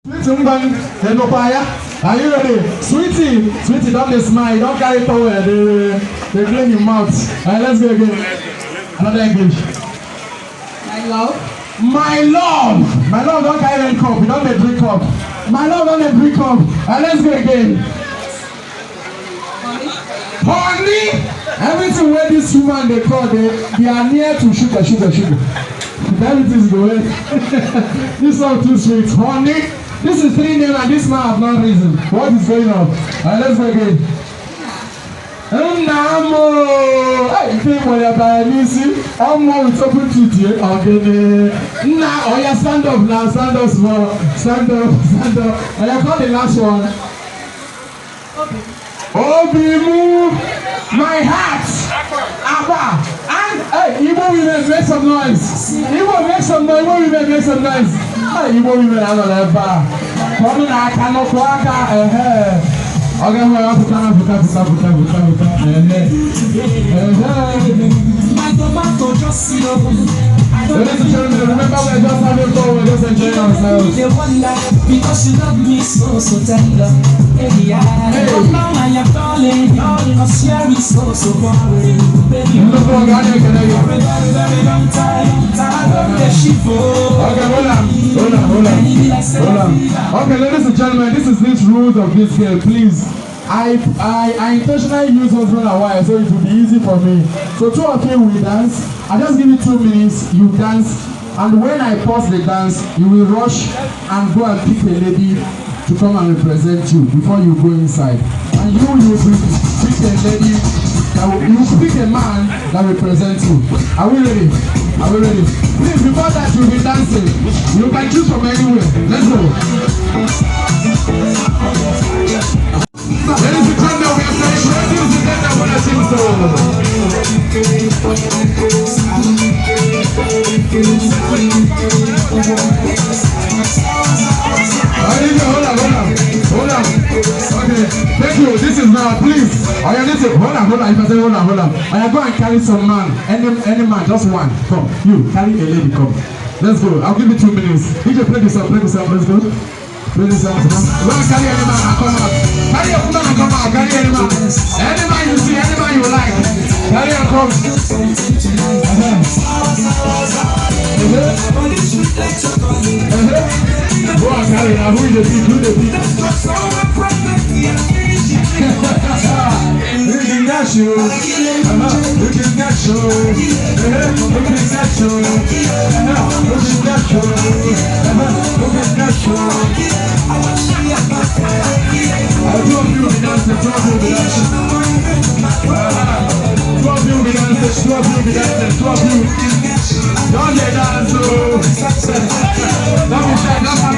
Are you ready? Sweetie, don't smile. Don't carry towel. They clean your mouth. Alright, let's go again. Another English. My love. My love, don't carry any cup. You don't make drink cup. My love, don't make drink cup. Alright, let's go again. Honey. Everything where this woman they call, they are near to sugar. Everything is going. This song too sweet. Honey. This is 3 names and this man have no reason. What is going on? Alright, let's go again. Namo! Hey, you think when you're by Nisi? I'm more with open teeth here. Okay, now, yeah, stand up now. Stand up. And I call the last one. Obi move my heart. Abba. And, hey, Igbo women make some noise. Igbo women make some noise. Igbo women are not that bad. Come on, I cannot walk out. Okay, well, I'll put my tomato just see ladies and gentlemen, remember we're just having fun, we're just enjoying ourselves. They wonder because you love me so tender. Hey, but now I am darling, cause here is so boring. Baby, you look for a very long time. Okay, hold on. Okay, ladies and gentlemen, this is this rules of this game. Please, I intentionally use husband and wife so it will be easy for me. So 2 of you will dance. I just give you 2 minutes. You dance, and when I pause the dance, you will rush and go and pick a lady to come and represent you before you go inside. And you will pick a lady. You pick a man that represents you. Are we ready? Please, before that you'll be dancing. You can choose from anywhere. Let's go. Ladies and gentlemen, we are celebrating together when I sing so. Hold on. Okay, thank you. This is now, please. I need to hold on. If I say hold on. I go and carry some man. Any man, just one. Come, you carry a lady. Come. Let's go. I'll give you 2 minutes. DJ, play this up. Let's go. Play this up. Go and carry any man and come out. Carry your woman and come out. Carry any man. Any man you see, any man you like. Carry and come. Go and carry now. Who the beat? Looking at you. Looking at you. I do you be dancing. Don't let dance. Don't be shy.